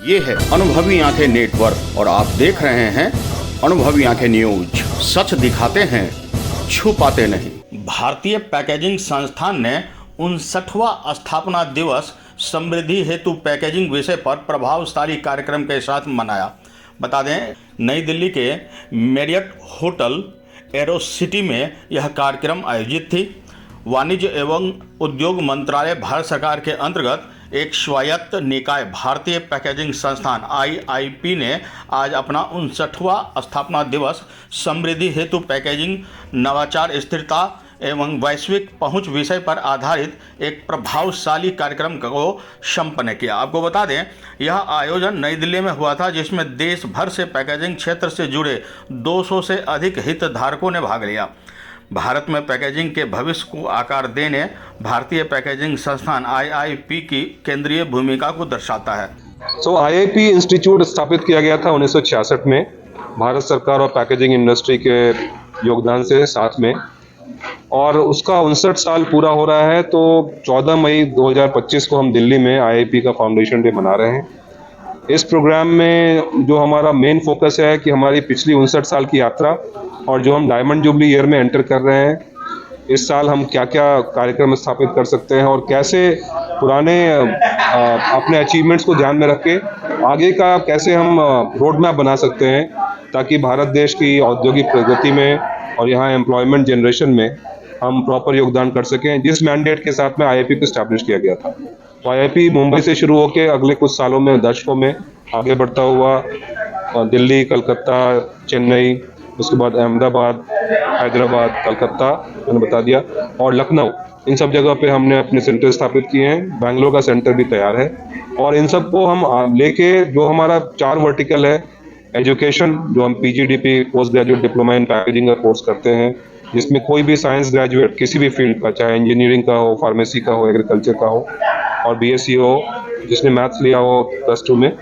ये है अनुभवी आंखें नेटवर्क और आप देख रहे हैं अनुभवी आंखें न्यूज। सच दिखाते हैं, छुपाते नहीं। भारतीय पैकेजिंग संस्थान ने 59वां स्थापना दिवस समृद्धि हेतु पैकेजिंग विषय पर प्रभावशाली कार्यक्रम के साथ मनाया। बता दें, नई दिल्ली के मैरियट होटल एरो सिटी में यह कार्यक्रम आयोजित थी। वाणिज्य एवं उद्योग मंत्रालय भारत सरकार के अंतर्गत एक स्वायत्त निकाय भारतीय पैकेजिंग संस्थान IIP ने आज अपना 59वां स्थापना दिवस समृद्धि हेतु पैकेजिंग नवाचार, स्थिरता एवं वैश्विक पहुंच विषय पर आधारित एक प्रभावशाली कार्यक्रम को संपन्न किया। आपको बता दें, यह आयोजन नई दिल्ली में हुआ था, जिसमें देश भर से पैकेजिंग क्षेत्र से जुड़े 200 से अधिक हितधारकों ने भाग लिया। भारत में पैकेजिंग के भविष्य को आकार देने भारतीय पैकेजिंग संस्थान IIP की केंद्रीय भूमिका को दर्शाता है। IIP इंस्टीट्यूट स्थापित किया गया था 1966 में भारत सरकार और पैकेजिंग इंडस्ट्री के योगदान से साथ में, और उसका 59 साल पूरा हो रहा है। तो 14 मई 2025 को हम दिल्ली में IIP का फाउंडेशन डे मना रहे हैं। इस प्रोग्राम में जो हमारा मेन फोकस है कि हमारी पिछली 59 साल की यात्रा और जो हम डायमंड जुबली ईयर में एंटर कर रहे हैं, इस साल हम क्या क्या कार्यक्रम स्थापित कर सकते हैं और कैसे पुराने अपने अचीवमेंट्स को ध्यान में रख के आगे का कैसे हम रोड मैप बना सकते हैं, ताकि भारत देश की औद्योगिक प्रगति में और यहाँ एम्प्लॉयमेंट जनरेशन में हम प्रॉपर योगदान कर सकें, जिस मैंडेट के साथ में IIP को स्टैब्लिश किया गया था। तो IIP मुंबई से शुरू होकर अगले कुछ सालों में, दशकों में आगे बढ़ता हुआ दिल्ली, कलकत्ता, चेन्नई, उसके बाद अहमदाबाद, हैदराबाद, कलकत्ता मैंने बता दिया, और लखनऊ, इन सब जगह पे हमने अपने सेंटर स्थापित किए हैं। बैंगलोर का सेंटर भी तैयार है, और इन सब को हम लेके जो हमारा 4 वर्टिकल है, एजुकेशन, जो हम PGDP post graduate diploma in packaging का कोर्स करते हैं, जिसमें कोई भी साइंस ग्रेजुएट किसी भी फील्ड का, चाहे इंजीनियरिंग का हो, फार्मेसी का हो, एग्रीकल्चर का हो, और BSc हो, जिसने मैथ्स लिया हो +2 में,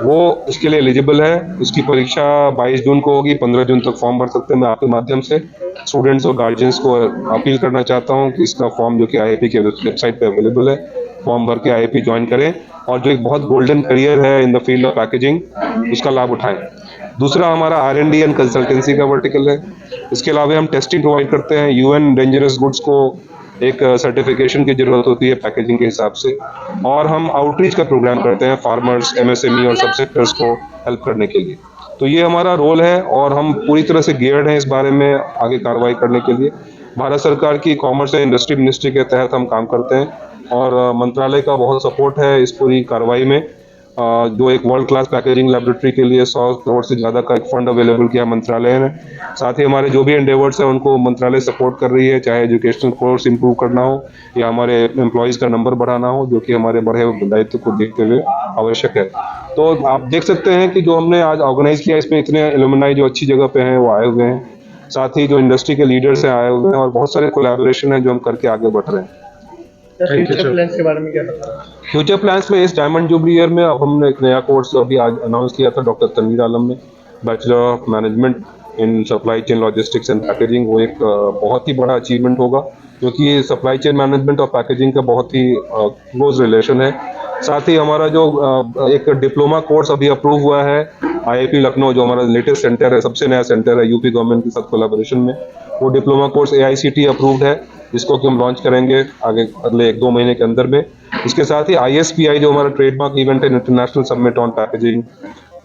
वो इसके लिए एलिजिबल है। उसकी परीक्षा 22 जून को होगी, 15 जून तक फॉर्म भर सकते हैं। मैं आपके माध्यम से स्टूडेंट्स और गार्जियंस को अपील करना चाहता हूँ कि इसका फॉर्म जो कि IIP के वेबसाइट पे अवेलेबल है, फॉर्म भर के IIP ज्वाइन करें और जो एक बहुत गोल्डन करियर है in the field of packaging, उसका लाभ उठाएं। दूसरा हमारा R&D एंड कंसल्टेंसी का वर्टिकल है। इसके अलावा हम टेस्टिंग प्रोवाइड करते हैं। UN डेंजरस गुड्स को एक सर्टिफिकेशन की जरूरत होती है पैकेजिंग के हिसाब से, और हम आउटरीच का प्रोग्राम करते हैं फार्मर्स, MSME और सब सेक्टर्स को हेल्प करने के लिए। तो ये हमारा रोल है और हम पूरी तरह से गियर्ड हैं इस बारे में आगे कार्रवाई करने के लिए। भारत सरकार की कॉमर्स एंड इंडस्ट्री मिनिस्ट्री के तहत हम काम करते हैं, और मंत्रालय का बहुत सपोर्ट है इस पूरी कार्रवाई में। जो एक वर्ल्ड क्लास पैकेजिंग लैबोरेटरी के लिए 100 करोड़ से ज़्यादा का एक फंड अवेलेबल किया मंत्रालय ने। साथ ही हमारे जो भी एंडेवर्स हैं उनको मंत्रालय सपोर्ट कर रही है, चाहे एजुकेशनल कोर्स इंप्रूव करना हो या हमारे एम्प्लॉयज़ का नंबर बढ़ाना हो, जो कि हमारे बढ़े हुए दायित्व को देखते हुए आवश्यक है। तो आप देख सकते हैं कि जो हमने आज ऑर्गेनाइज किया, इसमें इतने एलुमनाई जो अच्छी जगह पे हैं वो आए हुए हैं, साथ ही जो इंडस्ट्री के लीडर्स हैं आए हुए हैं, और बहुत सारे कोलैबोरेशन है जो हम करके आगे बढ़ रहे हैं। फ्यूचर प्लान्स के बारे में क्या पता है? फ्यूचर प्लान्स में इस डायमंड जुबली ईयर में अब हमने एक नया कोर्स अभी आज अनाउंस किया था डॉक्टर तनवीर आलम ने, bachelor of management in supply chain logistics and packaging. वो एक बहुत ही बड़ा अचीवमेंट होगा, क्योंकि सप्लाई चेन मैनेजमेंट और पैकेजिंग का बहुत ही क्लोज रिलेशन है। साथ ही हमारा जो एक डिप्लोमा कोर्स अभी अप्रूव हुआ है IIP लखनऊ, जो हमारा लेटेस्ट सेंटर है, सबसे नया सेंटर है UP गवर्नमेंट के साथ कोलैबोरेशन में, वो डिप्लोमा कोर्स AICTE अप्रूव्ड है, जिसको कि हम लॉन्च करेंगे आगे अगले 1-2 महीने के अंदर में। इसके साथ ही ISPI, जो हमारा ट्रेडमार्क इवेंट है, इंटरनेशनल समिट ऑन पैकेजिंग,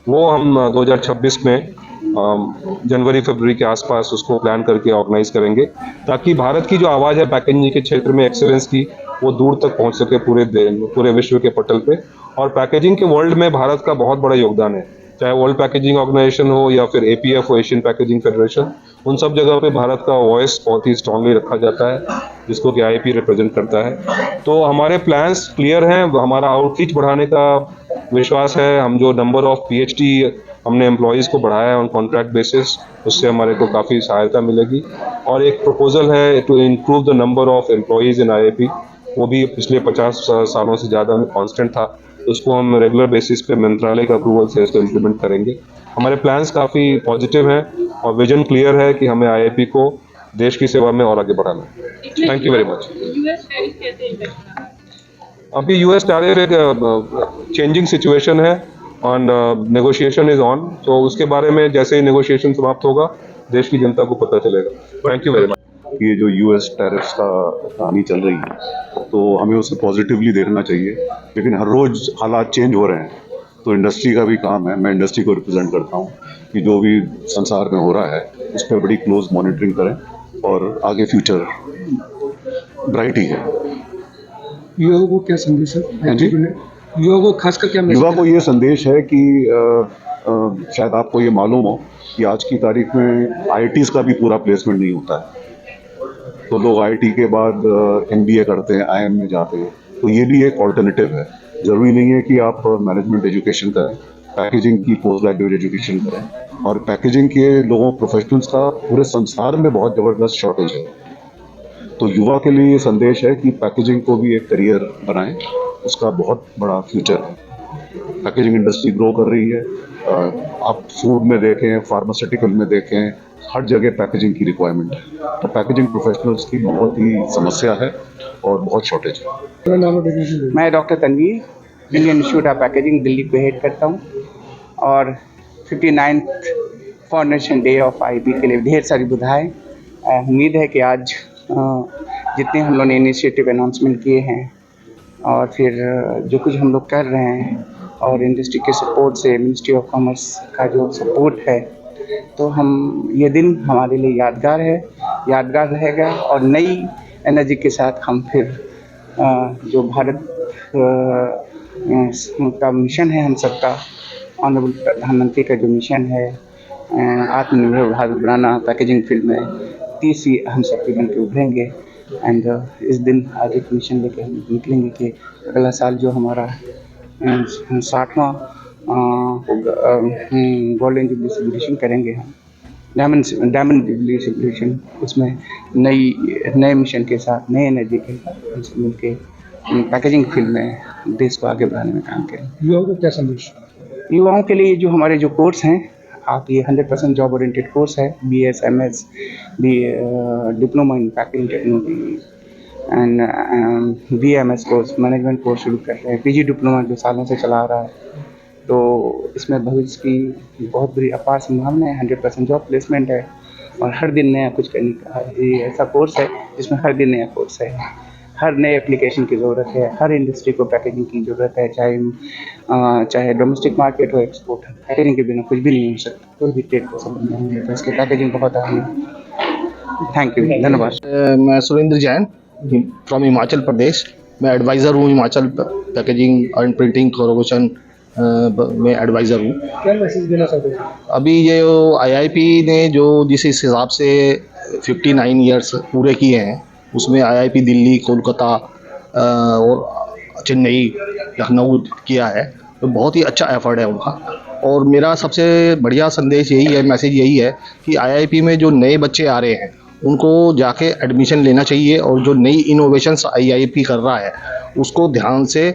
वो हम 2026 में जनवरी-फरवरी के आसपास उसको प्लान करके ऑर्गेनाइज करेंगे, ताकि भारत की जो आवाज़ है पैकेजिंग के क्षेत्र में एक्सेलेंस की, वो दूर तक पहुंच सके पूरे विश्व के पटल पे। और पैकेजिंग के वर्ल्ड में भारत का बहुत बड़ा योगदान है, चाहे वर्ल्ड पैकेजिंग ऑर्गेनाइजेशन हो या फिर APF हो, एशियन पैकेजिंग फेडरेशन, उन सब जगह पे भारत का वॉइस बहुत ही स्ट्रांगली रखा जाता है, जिसको कि IIP रिप्रेजेंट करता है। तो हमारे प्लान्स क्लियर हैं, हमारा आउटरीच बढ़ाने का विश्वास है। हम जो नंबर ऑफ PhD हमने एम्प्लॉयज़ को बढ़ाया है ऑन कॉन्ट्रैक्ट बेसिस, उससे हमारे को काफ़ी सहायता मिलेगी। और एक प्रपोजल है to improve the number of employees in IIP, वो भी पिछले 50 सालों से ज़्यादा में कॉन्स्टेंट था, उसको हम रेगुलर बेसिस पे मंत्रालय का अप्रूवल से इसको इम्प्लीमेंट करेंगे। हमारे प्लान्स काफ़ी पॉजिटिव हैं और विजन क्लियर है कि हमें IIP को देश की सेवा में और आगे बढ़ाना है। Thank you very much. अभी US टैरिफ एक चेंजिंग सिचुएशन है एंड नेगोशिएशन इज ऑन, तो उसके बारे में जैसे ही नेगोशिएशन समाप्त होगा देश की जनता को पता चलेगा। Thank you very much. ये जो यूएस टैरिफ्स का कहानी चल रही है तो हमें उसे पॉजिटिवली देखना चाहिए, लेकिन हर रोज़ हालात चेंज हो रहे हैं, तो इंडस्ट्री का भी काम है, मैं इंडस्ट्री को रिप्रेजेंट करता हूँ, कि जो भी संसार में हो रहा है उस पर बड़ी क्लोज मॉनिटरिंग करें और आगे फ्यूचर ब्राइट ही है। युवाओं को क्या संदेश है? हाँ जी? युवाओं को खासकर क्या मैसेज युवा को ये संदेश है कि शायद आपको ये मालूम हो कि आज की तारीख में आईआईटीज़ का भी पूरा प्लेसमेंट नहीं होता है, तो लोग आईआईटी के बाद एमबीए करते हैं, आईएम में जाते हैं, तो ये भी एक ऑल्टरनेटिव है। ज़रूरी नहीं है कि आप मैनेजमेंट एजुकेशन करें, पैकेजिंग की पोस्ट ग्रेजुएट एजुकेशन करें, और पैकेजिंग के लोगों प्रोफेशनल्स का पूरे संसार में बहुत ज़बरदस्त शॉर्टेज है। तो युवा के लिए ये संदेश है कि पैकेजिंग को भी एक करियर बनाएं, उसका बहुत बड़ा फ्यूचर है। पैकेजिंग इंडस्ट्री ग्रो कर रही है, आप फूड में देखें, फार्मास्यूटिकल में देखें, हर जगह पैकेजिंग की रिक्वायरमेंट है, तो पैकेजिंग प्रोफेशनल्स की बहुत ही समस्या है और बहुत शॉर्टेज है। मैं doctor Tanveer, Indian Institute of packaging Delhi को हेड करता हूँ, और 59th foundation day of IIP के लिए ढेर सारी बधाई। उम्मीद है कि आज जितने हम लोग ने इनिशिएटिव अनाउंसमेंट किए हैं और फिर जो कुछ हम लोग कर रहे हैं, और इंडस्ट्री के सपोर्ट से, मिनिस्ट्री ऑफ कॉमर्स का जो सपोर्ट है, तो हम ये दिन हमारे लिए यादगार है, यादगार रहेगा। और नई एनर्जी के साथ हम फिर जो भारत का मिशन है, हम सबका ऑनरेबल प्रधानमंत्री का जो मिशन है, आत्मनिर्भर भारत बनाना पैकेजिंग फील्ड में, तीसरी हम सबके बन के उभरेंगे। एंड इस दिन आज एक मिशन लेके हम निकलेंगे कि अगला साल जो हमारा 60वां गोल्डन जुबली सेलिब्रेशन करेंगे, हम डायमंड जुबली सेलिब्रेशन, उसमें नए मिशन के साथ, नए एनर्जी के साथ हम मिलकर पैकेजिंग फील्ड में देश को आगे बढ़ाने में काम करें। युवाओं को क्या संदेश? युवाओं के लिए जो हमारे जो कोर्स हैं, आप ये 100% जॉब ओरिएंटेड कोर्स है, BS, MS, diploma in packaging technology and VMS course, management course शुरू कर रहे हैं, PG डिप्लोमा जो सालों से चला आ रहा है, तो इसमें भविष्य की बहुत बड़ी अपार संभावना है। 100% जॉब प्लेसमेंट है और हर दिन नया कुछ करने का ये ऐसा कोर्स है जिसमें हर दिन नया कोर्स है, हर नए एप्लीकेशन की ज़रूरत है, हर इंडस्ट्री को पैकेजिंग की ज़रूरत है, चाहे डोमेस्टिक मार्केट हो, एक्सपोर्ट हो, पैकेजिंग के बिना कुछ भी नहीं हो सकता, कोई भी ट्रेड को समझ नहीं है, तो इसकी पैकेजिंग बहुत अहम है। थैंक यू, धन्यवाद। मैं सुरेंद्र जैन फ्रॉम हिमाचल प्रदेश। मैं एडवाइज़र हूँ Himachal packaging and printing corporation में एडवाइज़र हूँ। क्या मैसेज देना चाहते हैं? अभी ये आईआईपी ने जो जिस हिसाब से 59 ईयर्स पूरे किए हैं, उसमें आईआईपी दिल्ली, कोलकाता और चेन्नई, लखनऊ किया है, तो बहुत ही अच्छा एफर्ट है उनका। और मेरा सबसे बढ़िया संदेश यही है, मैसेज यही है कि आईआईपी में जो नए बच्चे आ रहे हैं उनको जाके एडमिशन लेना चाहिए, और जो नई इनोवेशंस आईआईपी कर रहा है उसको ध्यान से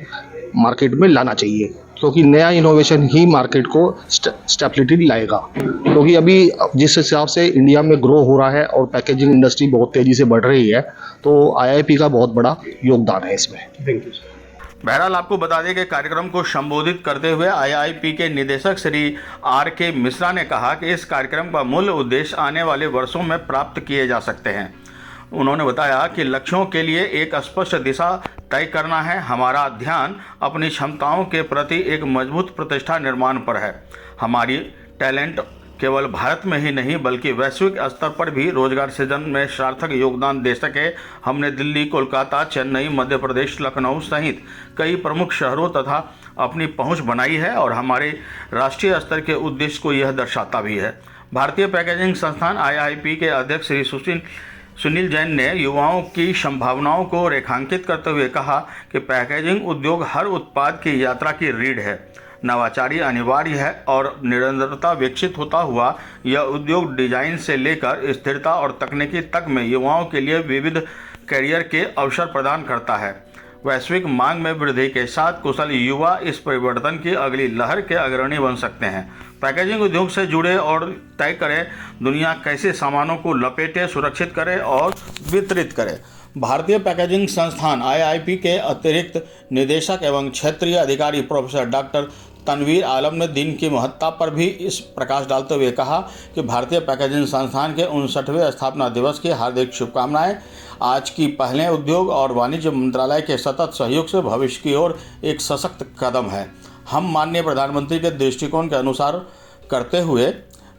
मार्केट में लाना चाहिए, क्योंकि नया इनोवेशन ही मार्केट को स्टेबिलिटी लाएगा। क्योंकि अभी जिस हिसाब से इंडिया में ग्रो हो रहा है और पैकेजिंग इंडस्ट्री बहुत तेज़ी से बढ़ रही है, तो आईआईपी का बहुत बड़ा योगदान है इसमें। Thank you. बहरहाल आपको बता दें कि कार्यक्रम को संबोधित करते हुए आईआईपी के निदेशक श्री RK मिश्रा ने कहा कि इस कार्यक्रम का मूल उद्देश्य आने वाले वर्षों में प्राप्त किए जा सकते हैं। उन्होंने बताया कि लक्ष्यों के लिए एक स्पष्ट दिशा तय करना है। हमारा ध्यान अपनी क्षमताओं के प्रति एक मजबूत प्रतिष्ठा निर्माण पर है। हमारी टैलेंट केवल भारत में ही नहीं बल्कि वैश्विक स्तर पर भी रोजगार सृजन में सार्थक योगदान दे सके। हमने दिल्ली, कोलकाता, चेन्नई, मध्य प्रदेश, लखनऊ सहित कई प्रमुख शहरों तथा अपनी पहुंच बनाई है और हमारे राष्ट्रीय स्तर के उद्देश्य को यह दर्शाता भी है। भारतीय पैकेजिंग संस्थान IIP के अध्यक्ष श्री सुनील जैन ने युवाओं की संभावनाओं को रेखांकित करते हुए कहा कि पैकेजिंग उद्योग हर उत्पाद की यात्रा की रीढ़ है। नवाचारी अनिवार्य है और निरंतरता विकसित होता हुआ यह उद्योग डिजाइन से लेकर स्थिरता और तकनीकी तक में युवाओं के लिए विविध करियर के अवसर प्रदान करता है। वैश्विक मांग में वृद्धि के साथ कुशल युवा इस परिवर्तन की अगली लहर के अग्रणी बन सकते हैं। पैकेजिंग उद्योग से जुड़े और तय करें दुनिया कैसे सामानों को लपेटे, सुरक्षित करे और वितरित करे। भारतीय पैकेजिंग संस्थान IIP के अतिरिक्त निदेशक एवं क्षेत्रीय अधिकारी प्रोफेसर डॉक्टर तनवीर आलम ने दिन की महत्ता पर भी इस प्रकाश डालते हुए कहा कि भारतीय पैकेजिंग संस्थान के 59वें स्थापना दिवस की हार्दिक शुभकामनाएं। आज की पहले उद्योग और वाणिज्य मंत्रालय के सतत सहयोग से भविष्य की ओर एक सशक्त कदम है। हम माननीय प्रधानमंत्री के दृष्टिकोण के अनुसार करते हुए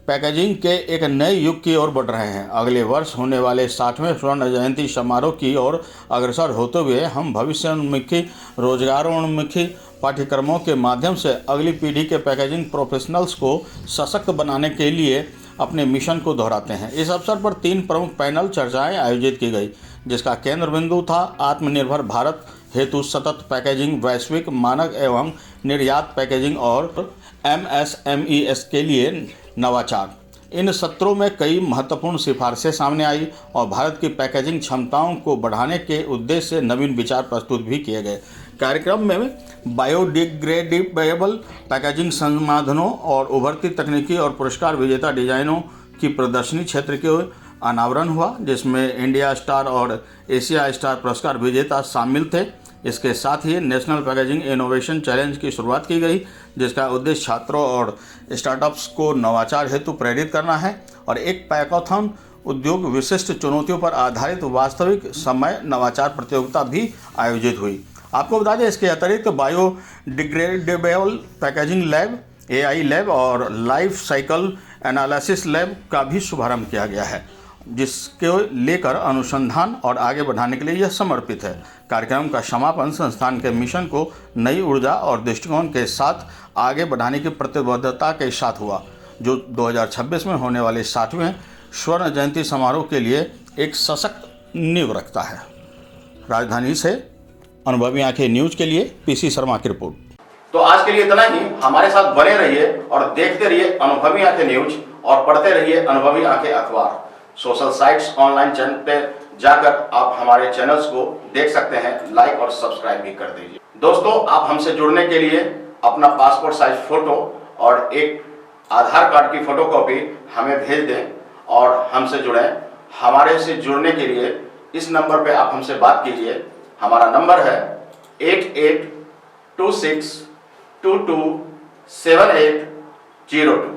पैकेजिंग के एक नए युग की ओर बढ़ रहे हैं। अगले वर्ष होने वाले 60वें स्वर्ण जयंती समारोह की ओर अग्रसर होते हुए हम भविष्योन्मुखी रोजगारोन्मुखी पाठ्यक्रमों के माध्यम से अगली पीढ़ी के पैकेजिंग प्रोफेशनल्स को सशक्त बनाने के लिए अपने मिशन को दोहराते हैं। इस अवसर पर 3 प्रमुख पैनल चर्चाएं आयोजित की गई, जिसका केंद्र बिंदु था आत्मनिर्भर भारत हेतु सतत पैकेजिंग, वैश्विक मानक एवं निर्यात पैकेजिंग और MSMEs के लिए नवाचार। इन सत्रों में कई महत्वपूर्ण सिफारिशें सामने आई और भारत की पैकेजिंग क्षमताओं को बढ़ाने के उद्देश्य से नवीन विचार प्रस्तुत भी किए गए। कार्यक्रम में बायोडिग्रेडेबल पैकेजिंग समाधानों और उभरती तकनीकी और पुरस्कार विजेता डिजाइनों की प्रदर्शनी क्षेत्र के अनावरण हुआ, जिसमें इंडिया स्टार और एशिया स्टार पुरस्कार विजेता शामिल थे। इसके साथ ही नेशनल पैकेजिंग इनोवेशन चैलेंज की शुरुआत की गई, जिसका उद्देश्य छात्रों और स्टार्टअप्स को नवाचार हेतु प्रेरित करना है और एक पैकाथॉन उद्योग विशिष्ट चुनौतियों पर आधारित वास्तविक समय नवाचार प्रतियोगिता भी आयोजित हुई। आपको बता दें, इसके अतिरिक्त biodegradable packaging lab, AI lab और लाइफ साइकिल एनालिसिस लैब का भी शुभारंभ किया गया है, जिसके लेकर अनुसंधान और आगे बढ़ाने के लिए यह समर्पित है। कार्यक्रम का समापन संस्थान के मिशन को नई ऊर्जा और दृष्टिकोण के साथ आगे बढ़ाने की प्रतिबद्धता के साथ हुआ, जो 2026 में होने वाले 60वें स्वर्ण जयंती समारोह के लिए एक सशक्त नींव रखता है। राजधानी से अनुभवी आंखें न्यूज के लिए PC शर्मा की रिपोर्ट। तो आज के लिए इतना ही। हमारे साथ बने रहिए और देखते रहिए अनुभवी आंखें न्यूज और पढ़ते रहिए अनुभवी आंखें अखबार। सोशल साइट्स, ऑनलाइन चैनल पे जाकर आप हमारे चैनल्स को देख सकते हैं, लाइक और सब्सक्राइब भी कर दीजिए। दोस्तों, आप हमसे जुड़ने के लिए अपना पासपोर्ट साइज फोटो और एक आधार कार्ड की फोटोकॉपी हमें भेज दें और हमसे जुड़ें। हमारे से जुड़ने के लिए इस नंबर पे आप हमसे बात कीजिए। हमारा नंबर है 8826227802।